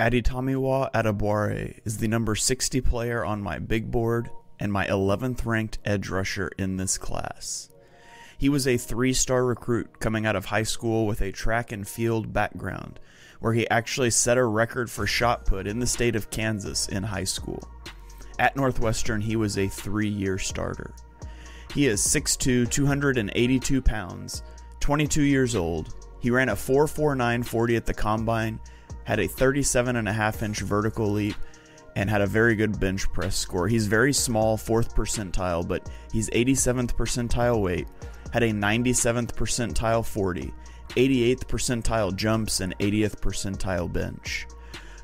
Adebayo Adebayo is the number 60 player on my big board and my 11th ranked edge rusher in this class. He was a 3-star recruit coming out of high school with a track and field background, where he actually set a record for shot put in the state of Kansas in high school. At Northwestern, he was a 3-year starter. He is 6'2", 282 pounds, 22 years old. He ran a 4.49 40 at the combine, had a 37.5-inch vertical leap, and had a very good bench press score. He's very small, 4th percentile, but he's 87th percentile weight, had a 97th percentile 40, 88th percentile jumps, and 80th percentile bench.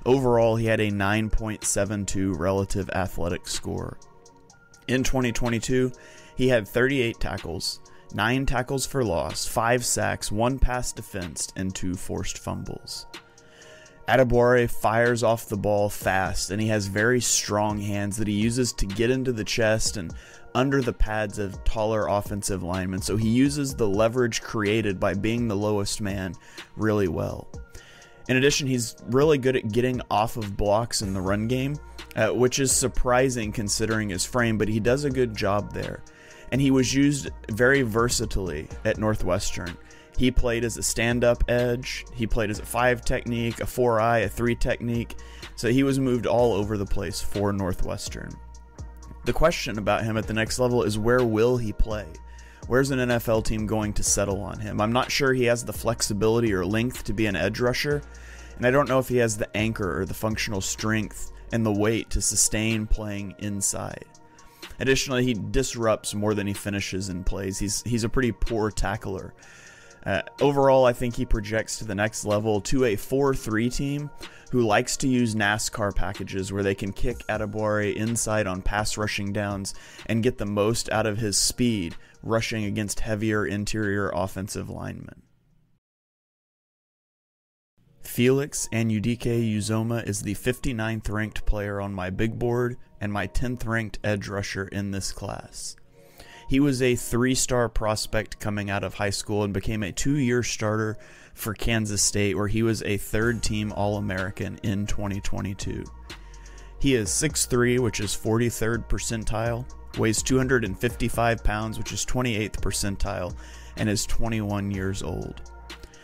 Overall, he had a 9.72 relative athletic score. In 2022, he had 38 tackles, 9 tackles for loss, 5 sacks, 1 pass defensed, and 2 forced fumbles. Adebayo fires off the ball fast, and he has very strong hands that he uses to get into the chest and under the pads of taller offensive linemen, so he uses the leverage created by being the lowest man really well. In addition, he's really good at getting off of blocks in the run game, which is surprising considering his frame, but he does a good job there. And he was used very versatilely at Northwestern. He played as a stand-up edge, he played as a 5 technique, a 4-eye, a 3 technique, so he was moved all over the place for Northwestern. The question about him at the next level is, where will he play? Where's an NFL team going to settle on him? I'm not sure he has the flexibility or length to be an edge rusher, and I don't know if he has the anchor or the functional strength and the weight to sustain playing inside. Additionally, he disrupts more than he finishes in plays. He's a pretty poor tackler. Overall, I think he projects to the next level to a 4-3 team who likes to use NASCAR packages where they can kick Adebayo inside on pass rushing downs and get the most out of his speed rushing against heavier interior offensive linemen. Felix Uzoma is the 59th ranked player on my big board and my 10th ranked edge rusher in this class. He was a 3-star prospect coming out of high school and became a 2-year starter for Kansas State, where he was a 3rd-team All-American in 2022. He is 6'3", which is 43rd percentile, weighs 255 pounds, which is 28th percentile, and is 21 years old.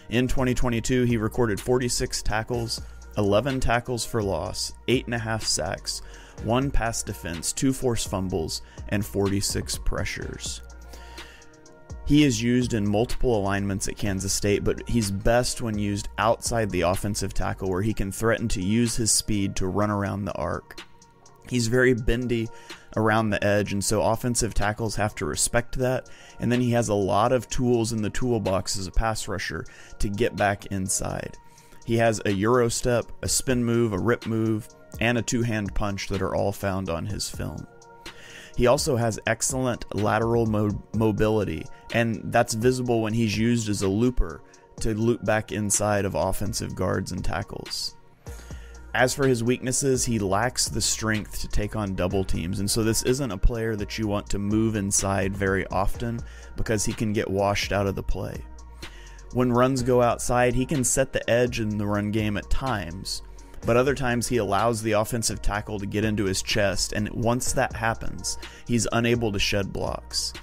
In 2022, he recorded 46 tackles, 11 tackles for loss, 8.5 sacks, 1 pass defense, 2 forced fumbles, and 46 pressures. He is used in multiple alignments at Kansas State, but he's best when used outside the offensive tackle, where he can threaten to use his speed to run around the arc. He's very bendy around the edge, and so offensive tackles have to respect that, and then he has a lot of tools in the toolbox as a pass rusher to get back inside. He has a Euro step, a spin move, a rip move, and a 2-hand punch that are all found on his film. He also has excellent lateral mobility, and that's visible when he's used as a looper to loop back inside of offensive guards and tackles. As for his weaknesses, he lacks the strength to take on double teams, and so this isn't a player that you want to move inside very often because he can get washed out of the play. When runs go outside, he can set the edge in the run game at times, but other times he allows the offensive tackle to get into his chest, and once that happens, he's unable to shed blocks.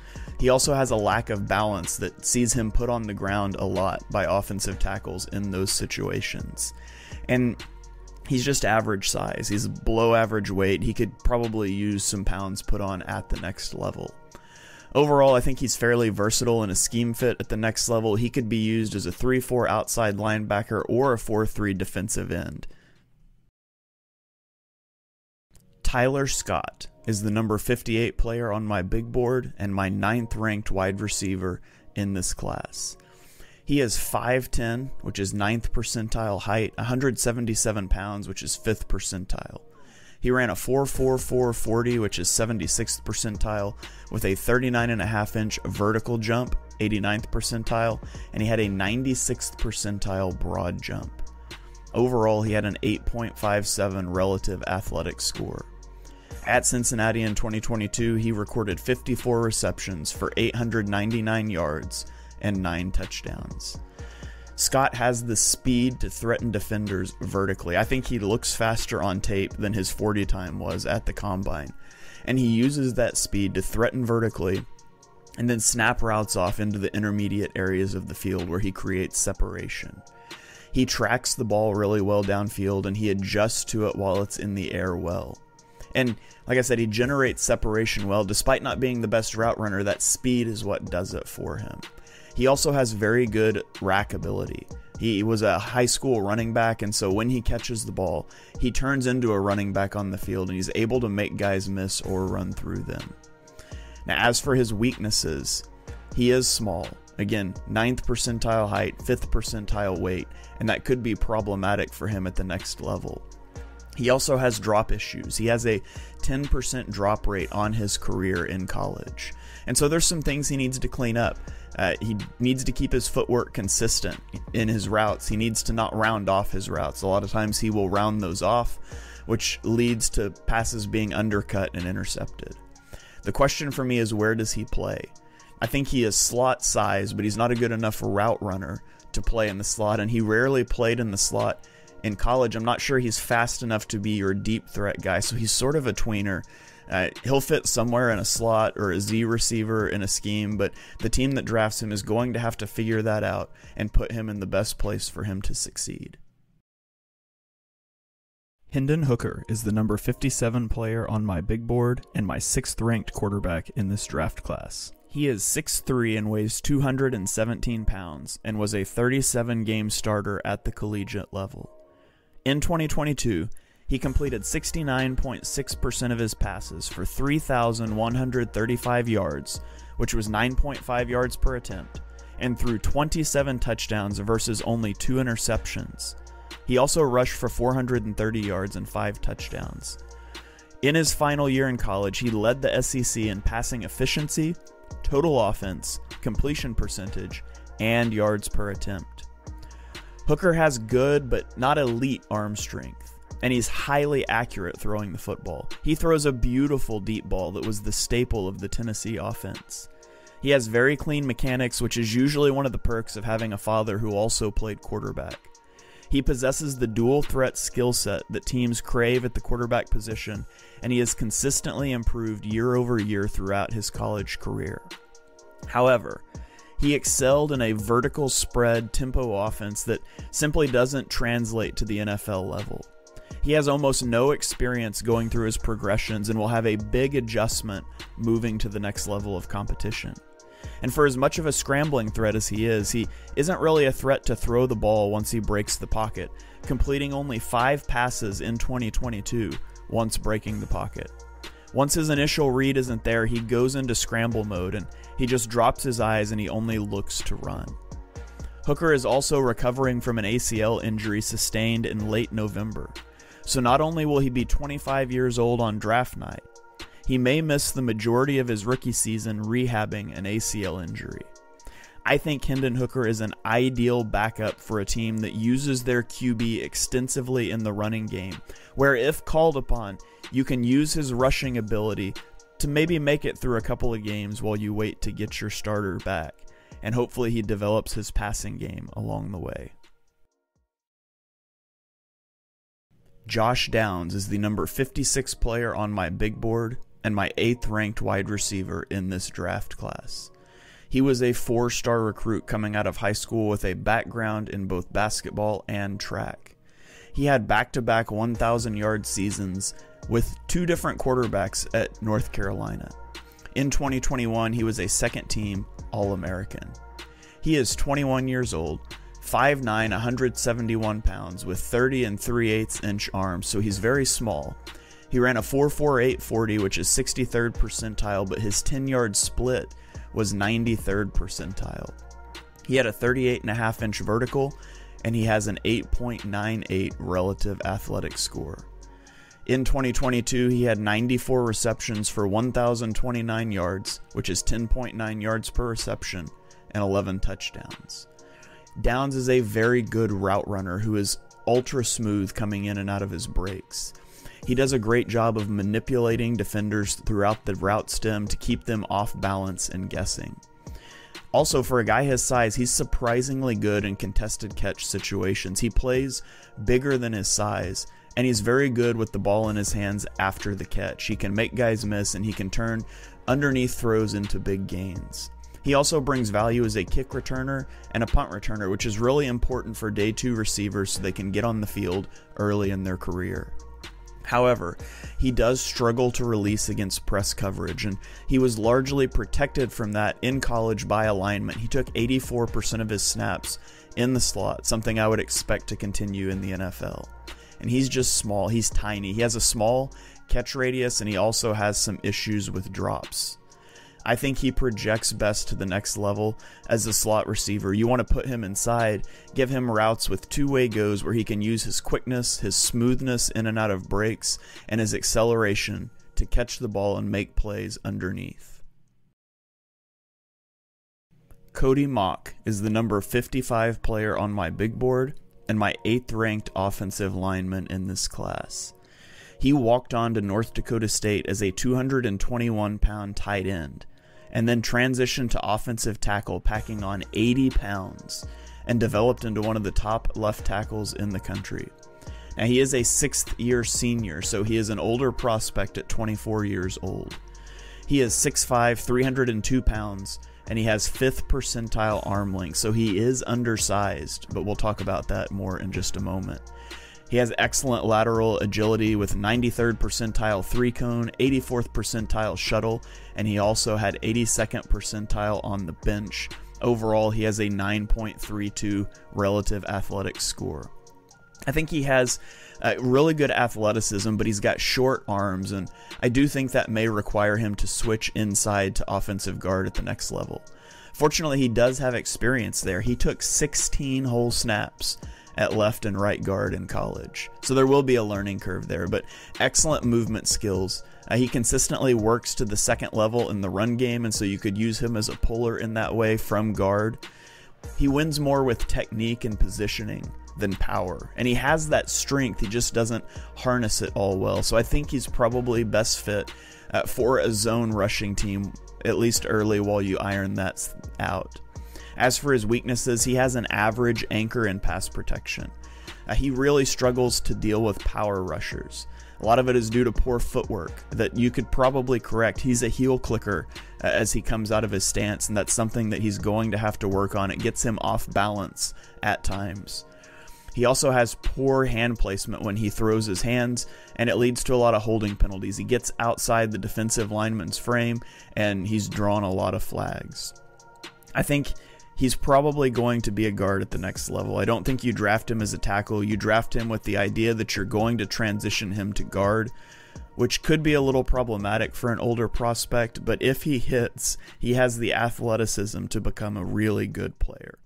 He also has a lack of balance that sees him put on the ground a lot by offensive tackles in those situations. And he's just average size. He's below average weight. He could probably use some pounds put on at the next level. Overall, I think he's fairly versatile in a scheme fit at the next level. He could be used as a 3-4 outside linebacker or a 4-3 defensive end. Tyler Scott is the number 58 player on my big board and my 9th ranked wide receiver in this class. He is 5'10", which is 9th percentile height, 177 pounds, which is 5th percentile. He ran a 4.44 40, which is 76th percentile, with a 39.5-inch vertical jump, 89th percentile, and he had a 96th percentile broad jump. Overall, he had an 8.57 relative athletic score. At Cincinnati in 2022, he recorded 54 receptions for 899 yards and 9 touchdowns. Scott has the speed to threaten defenders vertically. I think he looks faster on tape than his 40 time was at the combine. And he uses that speed to threaten vertically and then snap routes off into the intermediate areas of the field where he creates separation. He tracks the ball really well downfield and he adjusts to it while it's in the air well. And like I said, he generates separation well. Despite not being the best route runner, that speed is what does it for him. He also has very good rack ability. He was a high school running back, and so when he catches the ball, he turns into a running back on the field, and he's able to make guys miss or run through them. Now, as for his weaknesses, he is small. Again, 9th percentile height, 5th percentile weight, and that could be problematic for him at the next level. He also has drop issues. He has a 10% drop rate on his career in college. And so there's some things he needs to clean up. He needs to keep his footwork consistent in his routes. He needs to not round off his routes. A lot of times he will round those off, which leads to passes being undercut and intercepted. The question for me is, where does he play? I think he is slot size, but he's not a good enough route runner to play in the slot, and he rarely played in the slot in college. I'm not sure he's fast enough to be your deep threat guy, so he's sort of a tweener. He'll fit somewhere in a slot or a Z receiver in a scheme, but the team that drafts him is going to have to figure that out and put him in the best place for him to succeed. Hayden Hooker is the number 57 player on my big board and my 6th ranked quarterback in this draft class. He is 6'3" and weighs 217 pounds and was a 37-game starter at the collegiate level. In 2022, he completed 69.6% of his passes for 3,135 yards, which was 9.5 yards per attempt, and threw 27 touchdowns versus only 2 interceptions. He also rushed for 430 yards and 5 touchdowns. In his final year in college, he led the SEC in passing efficiency, total offense, completion percentage, and yards per attempt. Hooker has good but not elite arm strength, and he's highly accurate throwing the football. He throws a beautiful deep ball that was the staple of the Tennessee offense. He has very clean mechanics, which is usually one of the perks of having a father who also played quarterback. He possesses the dual threat skill set that teams crave at the quarterback position, and he has consistently improved year over year throughout his college career. However, he excelled in a vertical spread tempo offense that simply doesn't translate to the NFL level. He has almost no experience going through his progressions and will have a big adjustment moving to the next level of competition. And for as much of a scrambling threat as he isn't really a threat to throw the ball once he breaks the pocket, completing only 5 passes in 2022 once breaking the pocket. Once his initial read isn't there, he goes into scramble mode and he just drops his eyes and he only looks to run. Hooker is also recovering from an ACL injury sustained in late November. So not only will he be 25 years old on draft night, he may miss the majority of his rookie season rehabbing an ACL injury. I think Hayden Hooker is an ideal backup for a team that uses their QB extensively in the running game, where if called upon, you can use his rushing ability to maybe make it through a couple of games while you wait to get your starter back, and hopefully he develops his passing game along the way. Josh Downs is the number 56 player on my big board and my 8th ranked wide receiver in this draft class. He was a 4-star recruit coming out of high school with a background in both basketball and track. He had back-to-back 1,000-yard seasons with 2 different quarterbacks at North Carolina. In 2021, he was a second-team All-American. He is 21 years old, 5'9", 171 pounds, with 30 3/8-inch arms, so he's very small. He ran a 4.48 40, which is 63rd percentile, but his 10-yard split was 93rd percentile. He had a 38.5-inch vertical, and he has an 8.98 relative athletic score. In 2022, he had 94 receptions for 1,029 yards, which is 10.9 yards per reception, and 11 touchdowns. Downs is a very good route runner who is ultra smooth coming in and out of his breaks. He does a great job of manipulating defenders throughout the route stem to keep them off balance and guessing. Also, for a guy his size, he's surprisingly good in contested catch situations. He plays bigger than his size, and he's very good with the ball in his hands after the catch. He can make guys miss, and he can turn underneath throws into big gains. He also brings value as a kick returner and a punt returner, which is really important for day 2 receivers so they can get on the field early in their career. However, he does struggle to release against press coverage, and he was largely protected from that in college by alignment. He took 84% of his snaps in the slot, something I would expect to continue in the NFL. And he's just small, he's tiny. He has a small catch radius, and he also has some issues with drops. I think he projects best to the next level as a slot receiver. You want to put him inside, give him routes with two-way goes where he can use his quickness, his smoothness in and out of breaks, and his acceleration to catch the ball and make plays underneath. Cody Mock is the number 55 player on my big board and my 8th ranked offensive lineman in this class. He walked on to North Dakota State as a 221-pound tight end, and then transitioned to offensive tackle, packing on 80 pounds, and developed into one of the top left tackles in the country. Now, he is a 6th-year senior, so he is an older prospect at 24 years old. He is 6'5", 302 pounds, and he has 5th percentile arm length, so he is undersized, but we'll talk about that more in just a moment. He has excellent lateral agility with 93rd percentile 3-cone, 84th percentile shuttle, and he also had 82nd percentile on the bench. Overall, he has a 9.32 relative athletic score. I think he has really good athleticism, but he's got short arms, and I do think that may require him to switch inside to offensive guard at the next level. Fortunately, he does have experience there. He took 16 whole snaps at left and right guard in college, so there will be a learning curve there, but excellent movement skills. He consistently works to the second level in the run game, and so you could use him as a puller in that way from guard. He wins more with technique and positioning than power, and he has that strength, he just doesn't harness it all well, so I think he's probably best fit for a zone rushing team, at least early while you iron that out. As for his weaknesses, he has an average anchor and pass protection. He really struggles to deal with power rushers. A lot of it is due to poor footwork that you could probably correct. He's a heel clicker as he comes out of his stance, and that's something that he's going to have to work on. It gets him off balance at times. He also has poor hand placement when he throws his hands, and it leads to a lot of holding penalties. He gets outside the defensive lineman's frame, and he's drawn a lot of flags. I think he's probably going to be a guard at the next level. I don't think you draft him as a tackle. You draft him with the idea that you're going to transition him to guard, which could be a little problematic for an older prospect, but if he hits, he has the athleticism to become a really good player.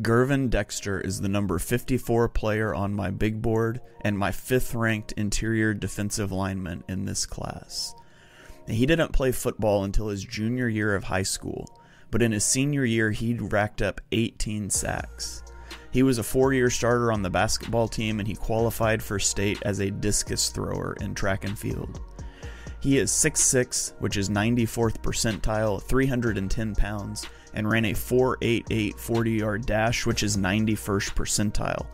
Gerald Dexter is the number 54 player on my big board and my 5th ranked interior defensive lineman in this class. He didn't play football until his junior year of high school, but in his senior year he racked up 18 sacks. He was a 4-year starter on the basketball team, and he qualified for state as a discus thrower in track and field. He is 6'6", which is 94th percentile, 310 pounds, and ran a 4.88 40-yard dash, which is 91st percentile.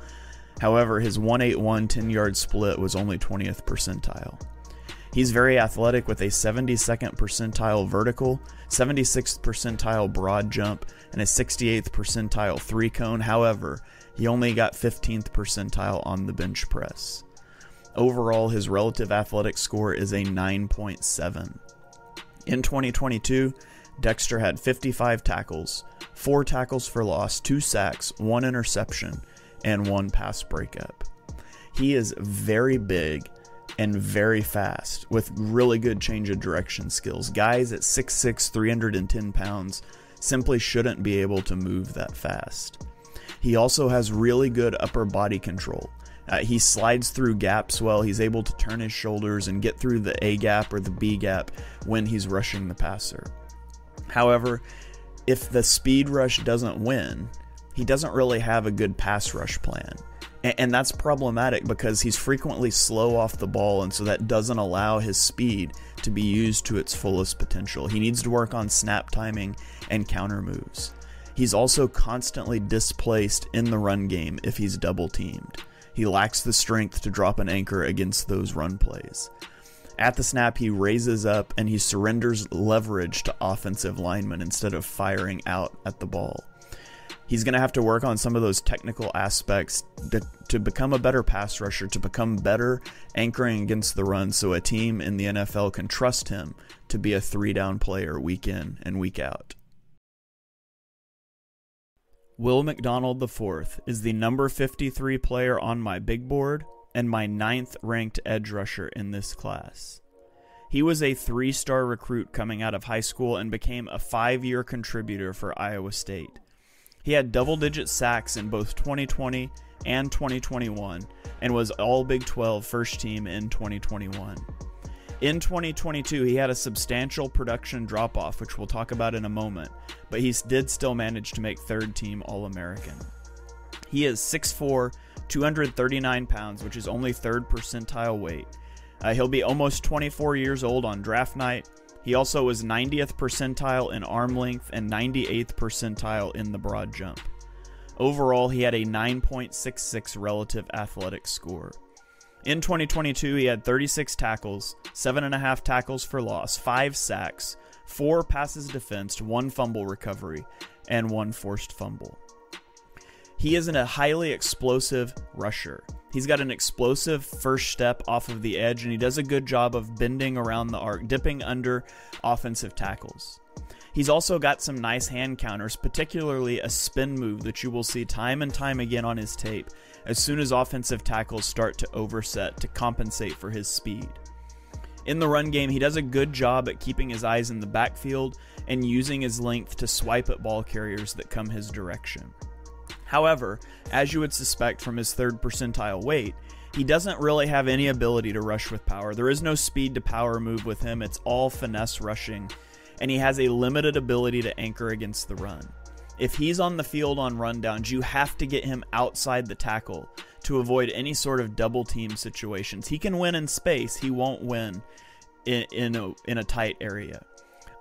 However, his 1.81 10-yard split was only 20th percentile. He's very athletic with a 72nd percentile vertical, 76th percentile broad jump, and a 68th percentile 3-cone. However, he only got 15th percentile on the bench press. Overall, his relative athletic score is a 9.7. In 2022, Dexter had 55 tackles, 4 tackles for loss, 2 sacks, 1 interception, and 1 pass breakup. He is very big and very fast with really good change of direction skills. Guys at 6'6", 310 pounds simply shouldn't be able to move that fast. He also has really good upper body control. He slides through gaps well. He's able to turn his shoulders and get through the A gap or the B gap when he's rushing the passer. However, if the speed rush doesn't win, he doesn't really have a good pass rush plan. And that's problematic because he's frequently slow off the ball, and so that doesn't allow his speed to be used to its fullest potential. He needs to work on snap timing and counter moves. He's also constantly displaced in the run game if he's double teamed. He lacks the strength to drop an anchor against those run plays. At the snap, he raises up and he surrenders leverage to offensive linemen instead of firing out at the ball. He's going to have to work on some of those technical aspects to become a better pass rusher, to become better anchoring against the run so a team in the NFL can trust him to be a 3-down player week in and week out. Will McDonald IV is the number 53 player on my big board and my 9th ranked edge rusher in this class. He was a 3-star recruit coming out of high school and became a 5-year contributor for Iowa State. He had double-digit sacks in both 2020 and 2021 and was all Big 12 first team in 2021. In 2022, he had a substantial production drop-off, which we'll talk about in a moment, but he did still manage to make third-team All-American. He is 6'4", 239 pounds, which is only 3rd percentile weight. He'll be almost 24 years old on draft night. He also was 90th percentile in arm length and 98th percentile in the broad jump. Overall, he had a 9.66 relative athletic score. In 2022, he had 36 tackles, 7.5 tackles for loss, 5 sacks, 4 passes defensed, 1 fumble recovery, and 1 forced fumble. He is a highly explosive rusher. He's got an explosive first step off of the edge, and he does a good job of bending around the arc, dipping under offensive tackles. He's also got some nice hand counters, particularly a spin move that you will see time and time again on his tape as soon as offensive tackles start to overset to compensate for his speed. In the run game, he does a good job at keeping his eyes in the backfield and using his length to swipe at ball carriers that come his direction. However, as you would suspect from his 3rd percentile weight, he doesn't really have any ability to rush with power. There is no speed to power move with him. It's all finesse rushing, and he has a limited ability to anchor against the run. If he's on the field on rundowns, you have to get him outside the tackle to avoid any sort of double team situations. He can win in space. He won't win in a tight area.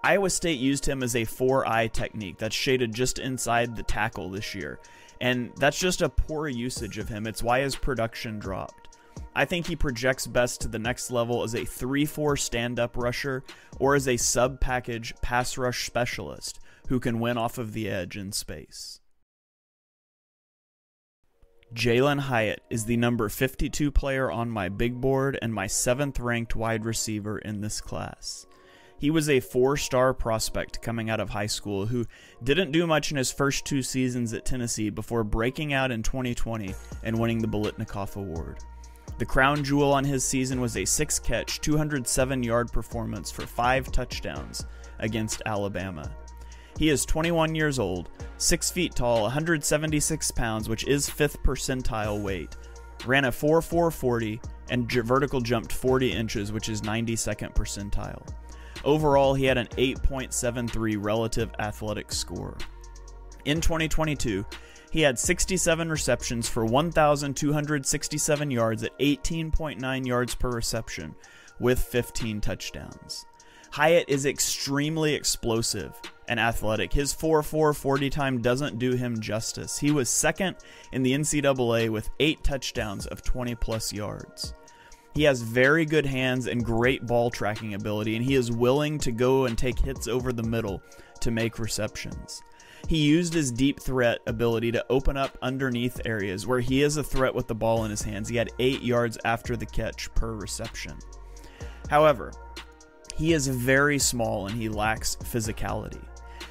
Iowa State used him as a 4-eye technique that's shaded just inside the tackle this year. And that's just a poor usage of him. It's why his production dropped. I think he projects best to the next level as a 3-4 stand-up rusher or as a sub-package pass rush specialist who can win off of the edge in space. Jalen Hyatt is the number 52 player on my big board and my 7th ranked wide receiver in this class. He was a 4-star prospect coming out of high school who didn't do much in his first 2 seasons at Tennessee before breaking out in 2020 and winning the Biletnikoff Award. The crown jewel on his season was a 6-catch, 207-yard performance for 5 touchdowns against Alabama. He is 21 years old, 6 feet tall, 176 pounds, which is 5th percentile weight, ran a 4.440, and vertical jumped 40 inches, which is 92nd percentile. Overall, he had an 8.73 relative athletic score. In 2022, he had 67 receptions for 1,267 yards at 18.9 yards per reception, with 15 touchdowns. Hyatt is extremely explosive and athletic. His 4.4 40 time doesn't do him justice. He was 2nd in the NCAA with 8 touchdowns of 20-plus yards. He has very good hands and great ball tracking ability, and he is willing to go and take hits over the middle to make receptions. He used his deep threat ability to open up underneath areas where he is a threat with the ball in his hands. He had 8 yards after the catch per reception. However, he is very small and he lacks physicality.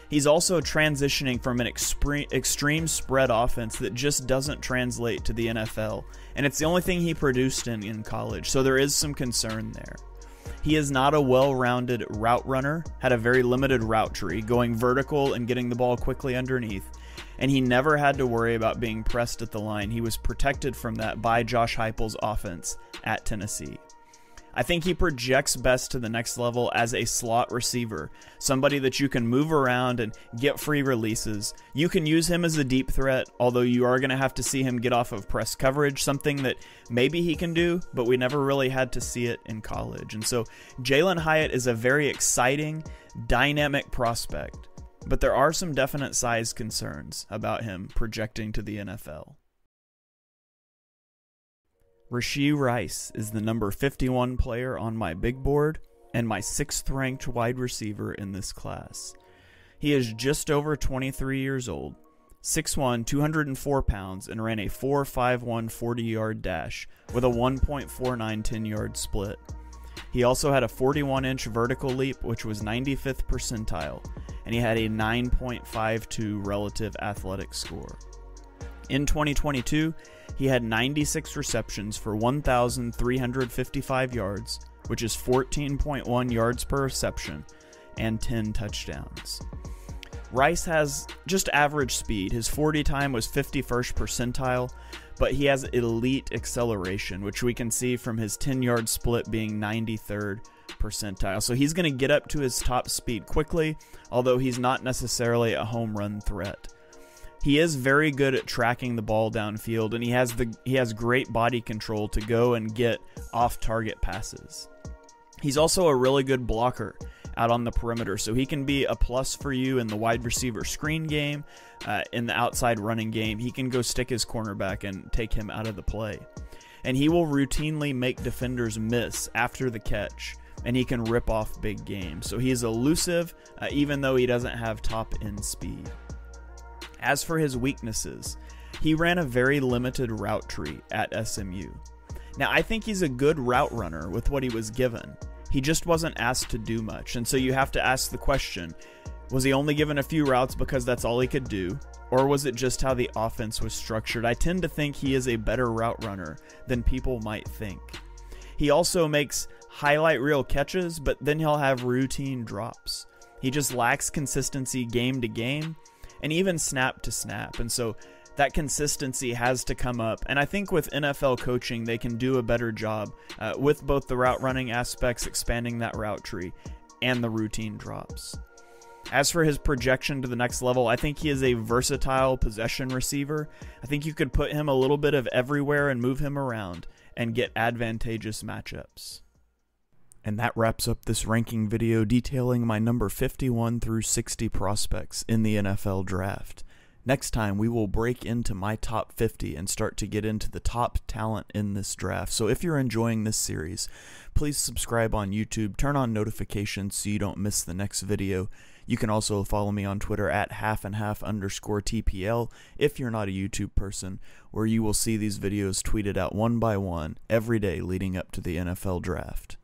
He's also transitioning from an extreme spread offense that just doesn't translate to the NFL, and it's the only thing he produced in college, so there is some concern there. He is not a well-rounded route runner, had a very limited route tree, going vertical and getting the ball quickly underneath, and he never had to worry about being pressed at the line. He was protected from that by Josh Heupel's offense at Tennessee. I think he projects best to the next level as a slot receiver, somebody that you can move around and get free releases. You can use him as a deep threat, although you are going to have to see him get off of press coverage, something that maybe he can do, but we never really had to see it in college. And so Jalen Hyatt is a very exciting, dynamic prospect, but there are some definite size concerns about him projecting to the NFL. Rashod Rice is the number 51 player on my big board and my 6th ranked wide receiver in this class. He is just over 23 years old, 6'1", 204 pounds, and ran a 4.51 40-yard dash with a 1.49 10-yard split. He also had a 41-inch vertical leap, which was 95th percentile, and he had a 9.52 relative athletic score. In 2022, he had 96 receptions for 1,355 yards, which is 14.1 yards per reception, and 10 touchdowns. Rice has just average speed. His 40 time was 51st percentile, but he has elite acceleration, which we can see from his 10-yard split being 93rd percentile. So he's going to get up to his top speed quickly, although he's not necessarily a home run threat. He is very good at tracking the ball downfield, and he has great body control to go and get off-target passes. He's also a really good blocker out on the perimeter, so he can be a plus for you in the wide receiver screen game, in the outside running game. He can go stick his cornerback and take him out of the play. And he will routinely make defenders miss after the catch, and he can rip off big games. So he's elusive, even though he doesn't have top-end speed. As for his weaknesses, he ran a very limited route tree at SMU. Now, I think he's a good route runner with what he was given. He just wasn't asked to do much, and so you have to ask the question, was he only given a few routes because that's all he could do, or was it just how the offense was structured? I tend to think he is a better route runner than people might think. He also makes highlight reel catches, but then he'll have routine drops. He just lacks consistency game to game, and even snap to snap. And so that consistency has to come up. And I think with NFL coaching, they can do a better job with both the route running aspects, expanding that route tree, and the routine drops. As for his projection to the next level, I think he is a versatile possession receiver. I think you could put him a little bit of everywhere and move him around and get advantageous matchups. And that wraps up this ranking video detailing my number 51 through 60 prospects in the NFL draft. Next time, we will break into my top 50 and start to get into the top talent in this draft. So if you're enjoying this series, please subscribe on YouTube, turn on notifications so you don't miss the next video. You can also follow me on Twitter at @halfandhalf_TPL if you're not a YouTube person, where you will see these videos tweeted out one by one every day leading up to the NFL draft.